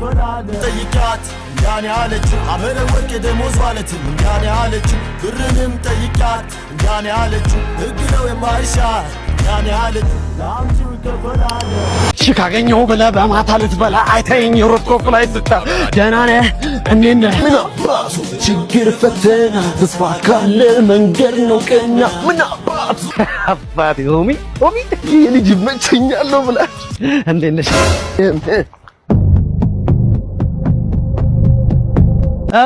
ከፈላለ ጠይቂያት እንዳኔ አለች አበረ ወርቅ ደሞዝ ማለት እንዳኔ አለች ብርንም ጠይቂያት እንዳኔ አለች ህግ ነው የማይሻር እንዳኔ አለች ላምጪው ከፈላለ ካገኘው ብለህ በማታ ልትበላ አይተኸኝ ሮጥኮ ላይ ስታ ደህና ነህ እንዴት ነህ ምን አባቱ ችግር ፈተና ተስፋ ካለ መንገድ ነው ቀና ምን አባቱ አባቴ ሆሚ ልጅ ይመቸኛል ነው ብለህ እንዴት ነሽ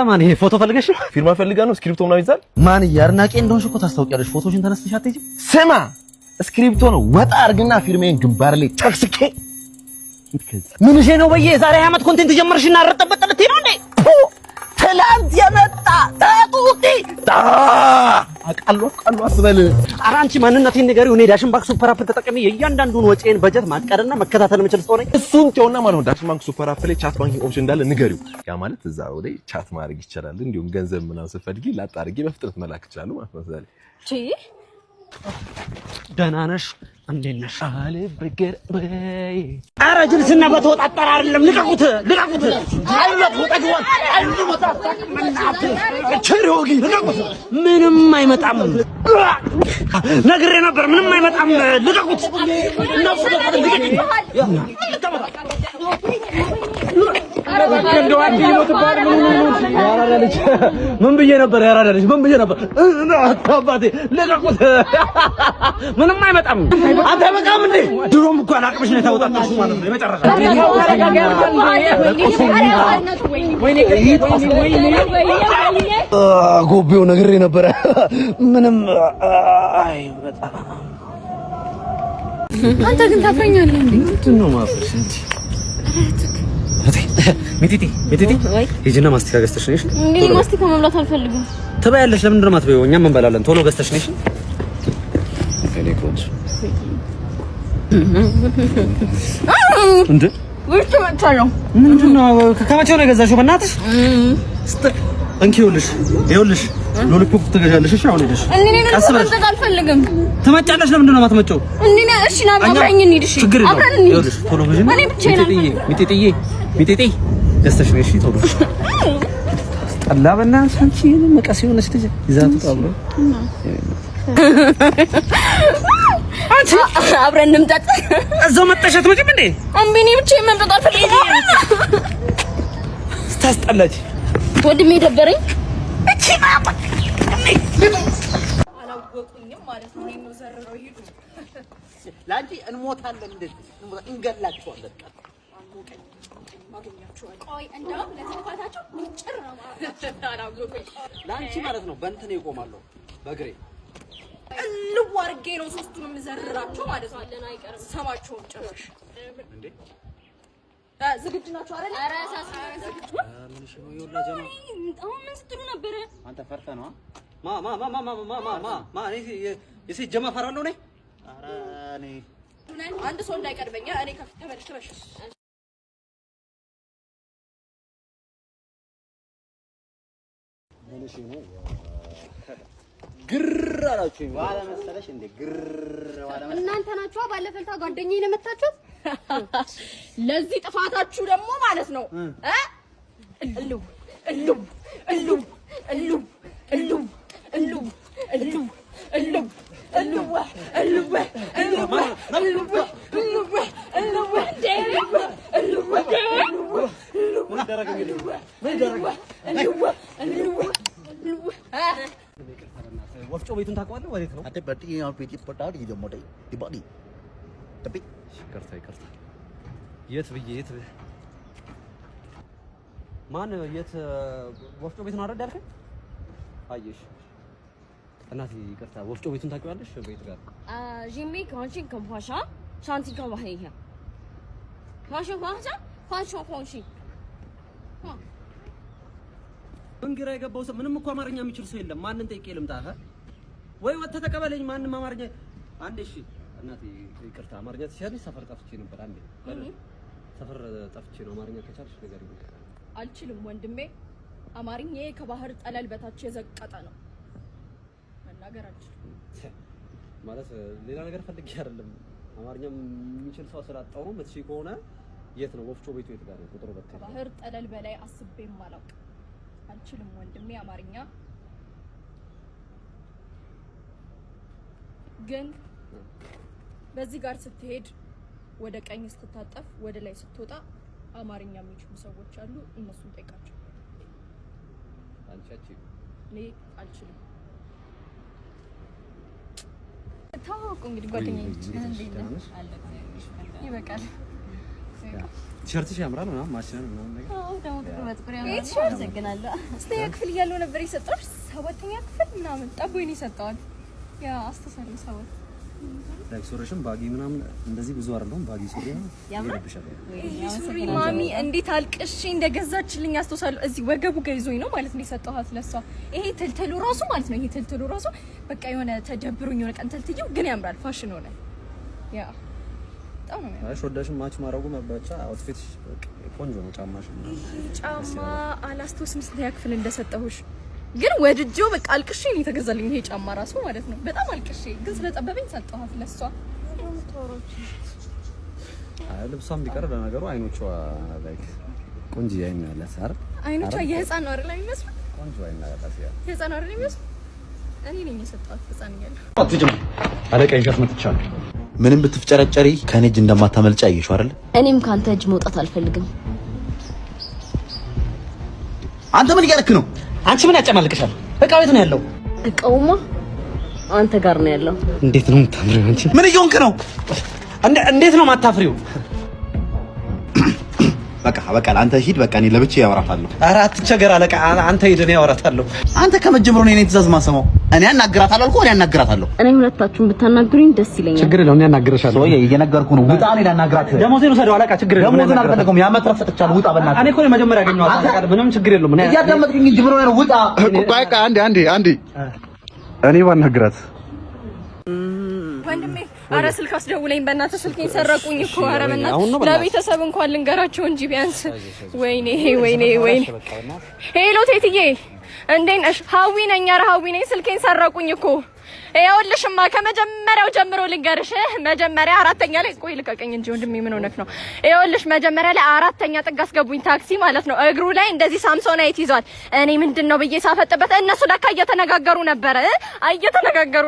ማን ይሄ ፎቶ ፈልገሽ ፊርማ ፈልጋ ነው ስክሪፕቶ ምናምን ይዛል ማን ያርናቄ እንደሆንሽ እኮ ታስታውቂያለሽ ፎቶሽን ተነስተሽ አትሄጂም ስማ ስክሪፕቶ ነው ወጣ አርግና ፊርሜን ግንባር ላይ ጠቅስኬ ምን እሺ ነው በየ ዛሬ አመት ኮንቴንት ጀመርሽና አረጠበጥ ልትይ ነው እንዴ ትላንት የመጣ ታጡቲ አቃሉ አስበል ኧረ አንቺ ማንነቴን ንገሪው እኔ ዳሽን ባንክ ሱፐር አፕ ተጠቅሜ የእያንዳንዱን ወጪን በጀት ማቀድና መከታተል የምችል ሰው ነኝ እሱን ተውና ማለት ነው ዳሽን ባንክ ሱፐር አፕ ላይ ቻት ባንኪንግ ኦፕሽን እንዳለ ንገሪው ያ ማለት እዛው ላይ ቻት ማድረግ ይችላል እንዲሁም ገንዘብ ምናምን ስትፈልጊ ላጣርጊ በፍጥነት መላክ ይችላል ማለት ነው ዛሬ ደህና ነሽ እንዴት ነሽ አለ ብገር በይ ኧረ ጅልስና በተወጣጣረ አይደለም ልቀቁት አይወጥ ወጣግዋን አይወጣጣቅ ምናት ቸሮጊ ልቀቁት ምንም አይመጣም ነግሬ ነበር ምንም አይመጣም ልቀቁት እነሱ ምን ብዬ ነበር ያራዳልሽ ምን ብዬ ነበር አባቴ ለቀቁት ምንም አይመጣም አንተ በቃም እንዴ ድሮም እኮ አላቅምሽ ነው ታውጣጣሽ ማለት ነው የመጨረሻ ጎቤው ነግሬ ነበር ምንም አይመጣም አንተ ግን ታፈኛለህ እንዴ ምንድን ነው ማፈሽ እንጂ ሚቲቲ ሂጂና ማስቲካ ገዝተሽ ነሽ እኔ ማስቲካ መብላት አልፈልግም ትበያለሽ ለምን እንደማት በይው እኛም እንበላለን ቶሎ ገዝተሽ ነሽ እኔ ቆንጆ እንዴ ወርት መጣለው ምንድነው ከመቼው ነው የገዛሽው በእናትሽ እንኪውልሽ ይኸውልሽ ሎሊፖፕ ትገዣለሽ እሺ አሁን ሄደሽ እኔ መጠጥ አልፈልግም ትመጫለሽ ለምንድን ነው የማትመጪው እኔ እሺ ና አብረኝ እንሂድ እሺ አብረን ይኸውልሽ ቶሎ ግዢ እኔ ብቻዬን ሚጢጢ ገዝተሽ ነሽ ቶሎ ጠላ በእናትሽ አንቺ መቀስ የሆነች ልጅ ይዛቱ አብሮ አንቺ አብረን እንምጣጥ እዛው መጣሽ አትመጪም እንዴ እምቢ እኔ ብቻዬን መምጣት አልፈልግም ስታስጠላች ወድሜ ደበረኝ እቺ ማባ አላወቁኝም ማለት ነው እኔ ነው ዘርረው ይሄዱ ላንቺ እንሞታለን እንዴ እንገላችኋለን ቆይ እንደውም ለተፋታቸው ምንጭር ነው ማለት ላንቺ ማለት ነው በእንትን ይቆማለሁ በእግሬ ልዋርጌ ነው ሶስቱንም ዘርራቸው ማለት ነው አለና አይቀርም ሰማቸውም ጭራሽ እንዴ ዝግጁ ናችሁ አይደል? ኧረ ዝግጁ ምን እሺ ነው ይወላ ጀማ አሁን ምን ስትሉ ነበር? አንተ ፈርተህ ነው ማ እኔ የሴት ጀማ ፈራለሁ ነኝ። ኧረ እኔ አንድ ሰው እንዳይቀድመኝ እኔ ከፊት ተመልሽ ምን እሺ ነው ግር አላችሁኝ ዋላ መሰለሽ እንዴ ግር ዋላ መሰለሽ እናንተ ናችሁ ባለፈልታ ጓደኛዬን የመታችሁት ለዚህ ጥፋታችሁ ደግሞ ማለት ነው ወፍጮ ቤቱን ታውቀዋለህ? ወዴት ነው? አተ በጥቂው ቤት ይፈታል ይደሞደ ይባዲ ተቢ ይቅርታ የት ማን የት ወፍጮ ቤቱን አረዳ ያልከኝ? አየሽ እናቴ ይቅርታ ወፍጮ ቤቱን ታውቂዋለሽ? ቤት ጋር ጂሚ ካንቺን ከምፋሻ ሻንቲ ከባህያ ፋሾ እንግራ የገባው ሰው ምንም እኮ አማርኛ የሚችል ሰው የለም። ማንን ጠይቄ ልምጣ? ወይ ወጥተህ ተቀበለኝ። ማንም አማርኛ አንዴ እሺ እናቴ ይቅርታ አማርኛ ትችያለሽ? ሰፈር ጠፍቼ ነበር። አንዴ ሰፈር ጠፍቼ ነው። አማርኛ ከቻልሽ ንገሪኝ። አልችልም ወንድሜ፣ አማርኛዬ ከባህር ጠለል በታች የዘቀጠ ነው። መናገር አልችልም ማለት ሌላ ነገር ፈልጌ አይደለም። አማርኛ የሚችል ሰው ስላጣው ነው። መጥቼ ከሆነ የት ነው ወፍጮ ቤቱ? የት ጋር ነው? ቁጥሩ በቃ ባህር ጠለል በላይ አስቤም አላውቅ። አልችልም ወንድሜ አማርኛ ግን በዚህ ጋር ስትሄድ ወደ ቀኝ ስትታጠፍ ወደ ላይ ስትወጣ አማርኛ የሚችሉ ሰዎች አሉ። እነሱን ጠይቃቸው። አንቺ እኔ አልችልም። ታውቁ እንግዲህ ጓደኛዬ ይበቃል። ቲሸርትሽ ያምራል ምናምን ማሽን ምናምን ነገር። አዎ ደግሞ ጥቁር ያምራል። አመሰግናለሁ። አስተኛ ክፍል እያለሁ ነበር የሰጠሁሽ። 7ኛ ክፍል ምናምን ጠቦኝ ነው የሰጠሁት። ያ አስተሳሰብ ሰው ላይክሶሬሽን ባጊ ምናምን እንደዚህ ብዙ አይደለም። ባጊ ሱሪ ያምራል። ሱሪ ማሚ እንዴት አልቅሽ እንደገዛችልኝ አስተሳሰብ እዚህ ወገቡ ገይዞኝ ነው ማለት ነው የሰጠኋት ለሷ። ይሄ ትልትሉ ራሱ ማለት ነው ይሄ ትልትሉ ራሱ በቃ የሆነ ተደብሩኝ የሆነ ቀን ትልትዩ ግን ያምራል። ፋሽን ሆነ ያ በጣም ነው ያምራል። ወዳሽም ማች ማረጉ መባቻ አውትፊትሽ ቆንጆ ነው። ጫማሽ ጫማ አላስታውስም ስንት ክፍል እንደሰጠሁሽ ግን ወድጄው በቃ አልቅሼ ነው የተገዛልኝ ይሄ ጫማ ራሱ ማለት ነው። በጣም አልቅሼ ግን ስለጠበበኝ ሰጠኋት ለሷ። ልብሷም ቢቀር ለነገሩ አይኖቿ ላይክ ቆንጆ አይን ያላት አይደል? አይኖቿ የህፃን ነው አይደል የሚመስለው? ቆንጆ አይን ያላት ያ የህፃን አይደል የሚመስለው? እኔ ነኝ የሰጠኋት ህፃን እያለሁ። አትጅም አለቀኝ ጋር መጥቻለሁ። ምንም ብትፍጨረጨሪ ከኔ እጅ እንደማታመልጫ አየሽው አይደል? እኔም ካንተ እጅ መውጣት አልፈልግም። አንተ ምን እያደረክ ነው? አንቺ ምን ያጨማልቅሻል? እቃው የት ነው ያለው? እቃውማ አንተ ጋር ነው ያለው። እንዴት ነው የምታፍሪው አንቺ? ምን እየሆንክ ነው? እንዴት ነው የማታፍሪው? በቃ አንተ ሂድ። በቃ እኔ ለብቻዬ ያወራታለሁ። ኧረ አትቸገር አለቃ። አንተ ሂድ፣ እኔ አወራታለሁ። አንተ ከመጀመሩ ነው የኔ ትእዛዝ ማሰማው። እኔ አናግራታለሁ አልኩህ። እኔ አናግራታለሁ። እኔ ሁለታችሁን ብታናግሩኝ ደስ ይለኛል። ችግር የለውም፣ እኔ አናግርሻለሁ። ሰውዬ እየነገርኩህ ነው። ውጣ። እኔ ላናግራት። ደሞዜን ውሰደው አለቃ። ችግር የለውም። ደሞዜን አልፈልገውም። ያመጥረፍ ሰጥቻለሁ። ውጣ በእናትህ። እኔ እኮ መጀመሪያ ያገኘኋት አለቃ። ምንም ችግር የለውም። እኔ እያዳመጥክኝ እንጂ ምን ሆነህ ነው? ውጣ። በቃ አንዴ እኔ ባናግራት ወንድሜ ኧረ ስልክ አስደውለኝ በእናትህ። ስልኬን ሰረቁኝ እኮ። ኧረ በእናትህ ለቤተሰብ እንኳን ልንገራቸው እንጂ ቢያንስ። ወይኔ ሄሎ ቴትዬ እንዴት ነሽ? ሀዊ ነኝ። ኧረ ሀዊ ነኝ። ስልኬን ሰረቁኝ እኮ። ይኸውልሽማ ከመጀመሪያው ጀምሮ ልንገርሽ። መጀመሪያ 4ኛ ላይ ቆይ ልቀቀኝ እንጂ ወንድሜ ምን ሆነክ ነው? ይኸውልሽ መጀመሪያ ላይ 4ኛ ጥግ አስገቡኝ ታክሲ ማለት ነው። እግሩ ላይ እንደዚህ ሳምሶናይት ይዟል። እኔ ምንድነው ብዬ ሳፈጥበት እነሱ ለካ እየተነጋገሩ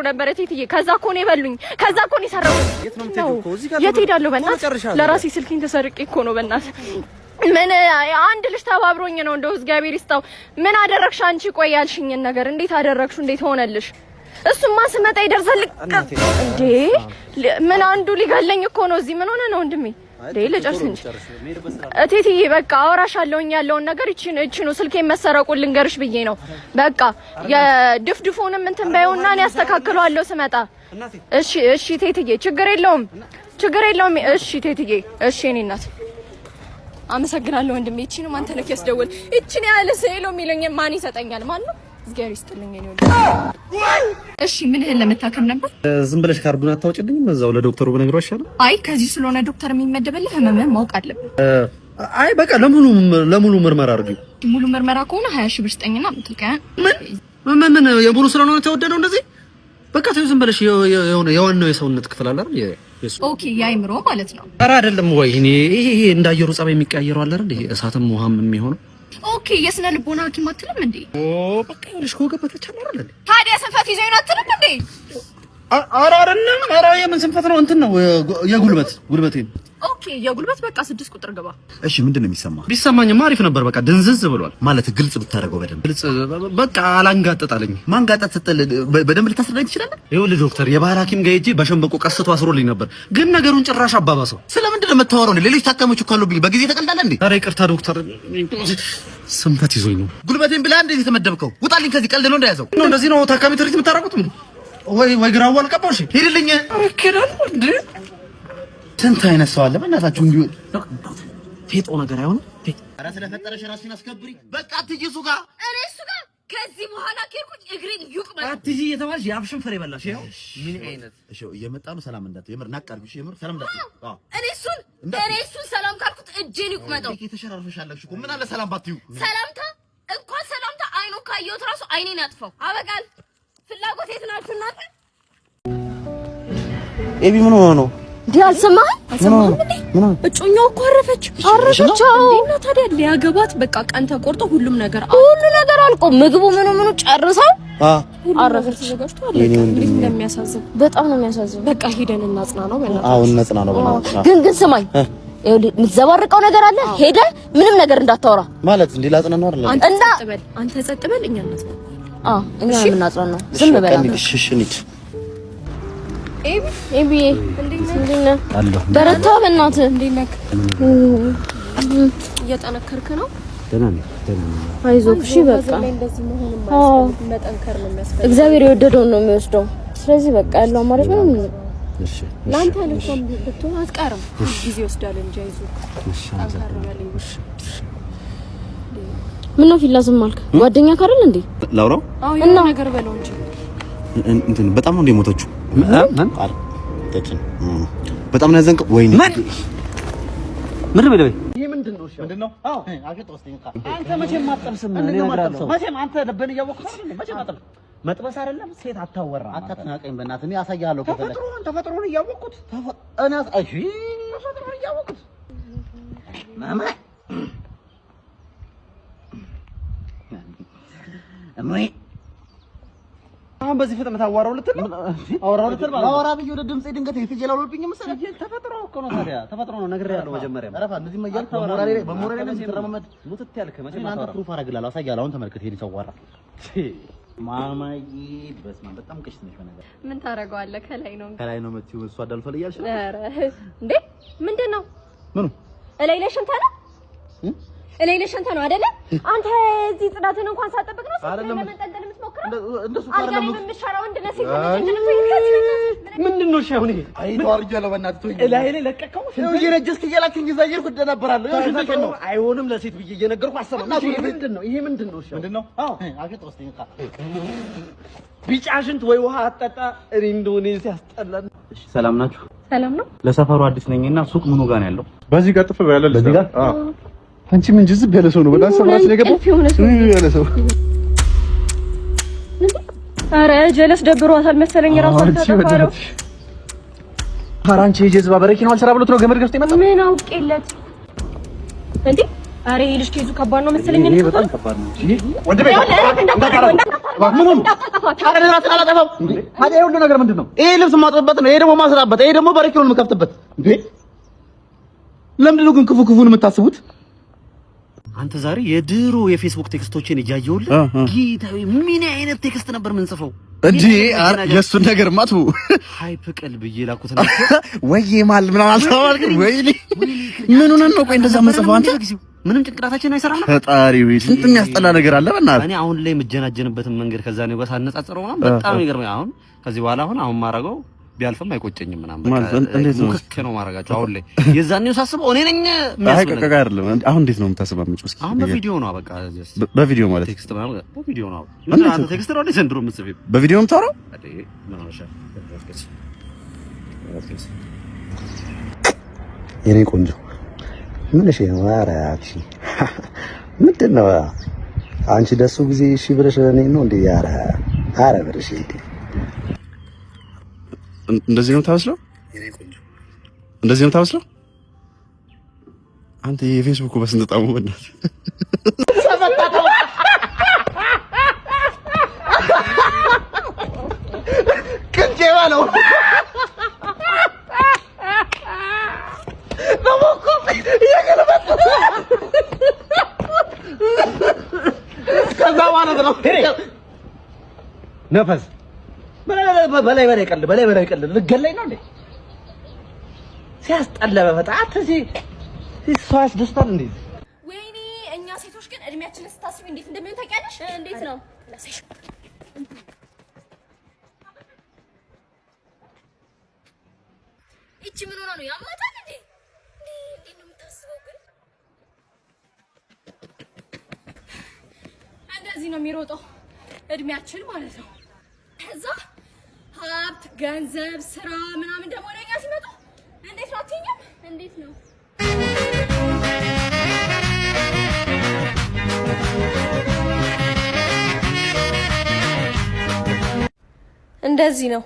ነበረ ቴትዬ። ከዛ እኮ ነው የበሉኝ። ከዛ እኮ ነው የሰረቁኝ። የት ሄዳለሁ በእናትህ? ለራሴ ስልኬን ተሰርቄ እኮ ነው በእናትህ። ምን አንድ ልጅ ተባብሮኝ ነው እንደው እግዚአብሔር ይስጣው። ምን አደረግሽ አንቺ? ቆይ ያልሽኝን ነገር እንዴት አደረግሽ? እንዴት ሆነልሽ? እሱማ ስመጣ ይደርሳል እንዴ? ምን አንዱ ሊገለኝ እኮ ነው እዚህ። ምን ሆነ ነው ወንድሜ? ልጨርስ እንጂ እቴትዬ በቃ አወራሻለሁኝ ያለውን ነገር። እቺ ነው ስልኬን መሰረቁን ልንገርሽ ብዬ ነው። በቃ የድፍድፉንም እንትን በይውና እኔ አስተካክለዋለሁ ስመጣ። እሺ ቴትዬ ችግር የለውም። እሺ ቴትዬ እሺ እኔ እናት አመሰግናለሁ ወንድሜ። እቺንም አንተ ነህ ያስደወል። እቺን ያለ ሰይሎ የሚለኝ ማን ይሰጠኛል? ማን ነው? እግዚአብሔር ይስጥልኝ ነው። እሺ ምንህን ለመታከም ነበር? ዝም ብለሽ ካርዱን አታውጭልኝም? እዛው ለዶክተሩ ብነግረው ይሻላል። አይ ከዚህ ስለሆነ ዶክተር የሚመደበልህ ህመምህን ማወቅ አለብህ። አይ በቃ ለሙሉ ምርመራ አድርጊው። ሙሉ ምርመራ ከሆነ 20 ሺህ ብር ስጠኝና ምትልከያ። ምን የሙሉ ስለሆነ የተወደደው እንደዚህ? በቃ ተይው ዝም ብለሽ የዋናው የሰውነት ክፍል አለ አይደል? ኦኬ የአይምሮ ማለት ነው። ኧረ አይደለም ወይ ይሄ እንዳየሩ ጸባይ የሚቀያየረው አለ አይደል? እሳትም ውሃም የሚሆነው። ኦኬ የስነ ልቦና ሐኪም አትልም እንዴ? በቃ ይኸውልሽ ከወገበታች አለ አይደል? ታዲያ ስንፈት ይዘኝ ነው አትልም እንዴ? ኧረ አይደለም። ኧረ የምን ስንፈት ነው? እንትን ነው ጉልበቴን። ኦኬ የጉልበት በቃ 6 ቁጥር ግባ። እሺ ምንድነው የሚሰማ? ቢሰማኝማ አሪፍ ነበር። በቃ ድንዝዝ ብሏል ማለት ግልጽ ብታደርገው በደንብ ግልጽ። በቃ አላንጋጠጣለኝ። ማንጋጠጥ ስትል በደንብ ልታስረዳኝ ትችላለህ? ይኸውልህ ዶክተር የባህል ሐኪም ጋር ሄጄ በሸንበቆ ቀስቶ አስሮልኝ ነበር፣ ግን ነገሩን ጭራሽ አባባሰው። ስለምንድነው የምታወራው? ሌሎች ታካሚዎች እኮ አሉብኝ። በጊዜ ተቀልዳለህ እንዴ? ኧረ ይቅርታ ዶክተር፣ ስንፈት ይዞኝ ነው። ጉልበቴን ብላ እንደዚህ ተመደብከው? ውጣልኝ ከዚህ። ቀልድ ነው እንዳያዘው ነው። እንደዚህ ነው ታካሚ ትሪት የምታረጉት? ምን ወይ ግራው አልቀባው? እሺ ሄድልኝ። አረከዳል እንዴ? ስንት አይነት ሰው አለ በእናታችሁ። እንዲሁ ፌጦ ነገር አይሆንም። ኧረ ስለፈጠረሽ ራስሽን አስከብሪ። በቃ አትጂ እሱ ጋር ከዚህ በኋላ ከርኩኝ እግሬን ይቁመጥ። አትጂ የተባልሽ የአፍሽን ፍሬ በላሽ። ይኸው ምን አይነት እሺ፣ እየመጣ ነው። ሰላም እንዳትዪ። የምር ናቃርግሽ። የምር ሰላም እንዳትዪ። አዎ እኔ እሱን ሰላም ካልኩት እጄን ይቁመጠው። የተሸራርፈሻለሽ እኮ ምን አለ ሰላም ባትዪው። ሰላምታ እንኳን ሰላምታ አይኑ ካየሁት ራሱ አይኔን ያጥፋው። አበቃል። ፍላጎት የት ናችሁ እናንተ? ኤቢ ምን ሆኖ ነው? እንዴ አልሰማህም እንዴ? እጮኛው እኮ አረፈች። እና ታዲያ ሊያገባት በቃ ቀን ተቆርጦ ሁሉ ነገር አልቆ ምግቡ ምኑ ጨርሰው አረፈች። ተዘጋጅቷል። እንደሚያሳዝን በጣም ነው የሚያሳዝን። በቃ ሄደን እናጽናናው በእናትህ። አዎ እናጽናናው በእናትህ። ግን ስማኝ የምትዘባርቀው ነገር አለ። ሄደ ምንም ነገር እንዳታወራ ማለት እንዴ ላጽናናው አይደለም። አንተ ጸጥ በል እኛ እናጽናናው። እኛ የምናጽናናው ዝም በል አንተ። እሺ እንሂድ። ኤቢ እንዴት ነህ? በረታ በእናትህ። እንዴት ነህ? እየጠነከርክ ነው? ደህና ነኝ። አይዞህ እሺ። በቃ መጠንከር ነው የሚያስፈልገው። እግዚአብሔር የወደደውን ነው የሚወስደው። ስለዚህ በቃ ያለው አማራጭ ምንም የለም። እሺ ላንተ ልጅም ብትሆን አትቀርም። ጊዜ ይወስዳል እንጂ አይዞህ። እሺ ምን ነው ፊላ ዝም አልክ? ጓደኛ ካረል እንዴ? ላውራው? አዎ የሆነ ነገር በለው እንጂ እንትን በጣም ነው እንደሞተችው። አረ ተችን በጣም ነው ያዘንከው። ወይኔ ምን በለው። ይሄ ምንድነው? እሺ ምንድነው? አዎ አገጥ ወስደኝ። አንተ መቼም አትጠብስም። እኔ እነግራለሁ። መቼም አንተ ለበን እያወቅህ አይደል? መቼም አትጠብስ። መጥበስ አይደለም ሴት አታወራ። አታናቀኝ በእናትህ። እኔ አሳያለሁ። ተፈጥሮን እያወቅሁት እኔ እሺ ተፈጥሮን እያወቅሁት ማማ እማዬ አሁን በዚህ ፍጥነት አዋራው ልትል ማለት አዋራ ብዬ ወደ ድምጼ ድንገት የተጀላውልብኝ መሰለኝ። ተፈጥሮ እኮ ነው። ታዲያ ተፈጥሮ ነው ነግሬሃለሁ። መጀመሪያ አረፋ እንደዚህ መያል በሞራሌ ላይ ተረማመድ ሙትት ያልከ መቼም አንተ ፕሩፍ አረግላለሁ። አሳያለሁ። አሁን ተመልከት። ሄድ ተዋራ ማማዬ በስመ አብ በጣም ቅሽት ነሽ። በነገር ምን ታረጋዋለህ? ከላይ ነው መጥተው እሱ አዳልፈል እያልሽ ነው። ኧረ እንዴ ምንድነው? ምኑ እላይ ላይ ሸንታ ነው እላይ ላይ ሸንታ ነው አይደለ? አንተ እዚህ ጽዳትን እንኳን ሳጠብቅ ነው ለመንጠልጠል የምትሞክረው? እንደሱ ካለም ምንሻራው እንደነሲ ምንድነው? እሺ አሁን ይሄ አይ ተዋርጃለሁ። በእናትህ ተወኝ። እላይ ላይ ለቀቀው ነው እየነጀስክ እያላችሁ ይዛየርኩ እንደነበራለሁ። ነው አይሆንም። ለሴት ብዬ እየነገርኩ አሰማ። ይሄ ምንድነው? እሺ ምንድነው? አዎ አገጥ ወስደኝ። ቢጫ ሽንት ወይ ውሃ አጠጣ። እኔ ኢንዶኔሲያ ያስጠላል። እሺ ሰላም ናችሁ? ሰላም ነው። ለሰፈሩ አዲስ ነኝና ሱቅ ምኑ ጋር ነው ያለው? በዚህ ጋር ጥፍ ያለ በዚህ ጋር አንቺ ምን ጅዝብ ያለ ሰው ነው? በጣም ሰፈራችን የገባው ያለ ሰው። ኧረ ጀለስ ደብሯታል መሰለኝ። ራሷን ተጠፋለው። አንቺ የጀዝባ በረኪናው አልሰራ ብሎት ነው ገመድ ገዝቶ የመጣው። ምን አውቄለት እንዴ? ኧረ ይሄ ልጅ ኬዙ ከባድ ነው መሰለኝ። ይሄ በጣም ከባድ ነው። ወንድሜ ታዲያ ሁሉ ነገር ምንድነው? ይሄ ልብስ ማጥበበት ነው። ይሄ ደግሞ ማስራበት፣ ይሄ ደግሞ በረኪናውን የምከፍትበት። እንዴ ለምንድን ነው ግን ክፉን የምታስቡት? አንተ ዛሬ የድሮ የፌስቡክ ቴክስቶችን እያየሁልህ ጌታዬ ምን አይነት ቴክስት ነበር ምን ጽፈው እንዴ? የእሱን ነገር ማቱ ሃይፕ ቀልብ እየላኩት ነው ወይ ማል ምናምን አልተባልክም ወይ? ምን ሆነን ነው? ቆይ እንደዛ መጽፈው አንተ ምንም ጭንቅላታችን አይሰራም። ፈጣሪ ወይ ስንት የሚያስጠላ ነገር አለ። በእናትህ እኔ አሁን ላይ የምጀናጀንበትን መንገድ ከዛ ነው ጋር ሳነጻጽረው ምናምን በጣም ይገርመኝ። አሁን ከዚህ በኋላ አሁን ማረጋው ቢያልፍም አይቆጨኝም ምናምን በቃ ሙክክ ነው ማረጋቸው። አሁን ላይ የዛኔው ሳስበው እኔ ነኝ የሚያስበው አይደለም። አሁን እንዴት ነው የምታስበው? እስኪ አሁን በቪዲዮ ነው በቃ በቪዲዮ ማለት ቴክስት ማለት በቪዲዮ ነው። ምን አንተ ቴክስት ነው ዘንድሮ የምትጽፊው? በቪዲዮ ነው የምታወራው? የኔ ቆንጆ ምን እሺ ነው? ኧረ አክሲ ምንድን ነው አንቺ ደሱ ጊዜ እሺ ብለሽ እኔ ነው እንዴ? ኧረ ብለሽ እንደዚህ ነው የምታመስለው? የኔ ቆንጆ እንደዚህ ነው የምታመስለው? አንተ የፌስቡክ በስንት ጣሙ በእናትህ ቅንጬባ ነው ከዛ ማለት ነው ነፈስ በላይ ቀልድ ልገለኝ ነው እንዴ? ሲያስጠላ በመጣት ሰው ያስደስታል እንዴ? ወይኔ እኛ ሴቶች ግን እድሜያችንን ስታስቢ እንዴት እንደሚሆን ታውቂያለሽ? እንዴት ነው? እቺ ምን ሆና ነው ያማታል እንዴ? እንዴት ነው የምታስበው ግን? እንደዚህ ነው የሚሮጠው እድሜያችን ማለት ነው። ከዛ ሀብት፣ ገንዘብ፣ ስራ ምናምን ደግሞ ወደኛ ሲመጡ እንዴት ነው አትይኝም? እንዴት ነው እንደዚህ ነው።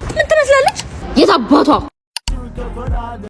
ምን ትመስላለች? የታባቷ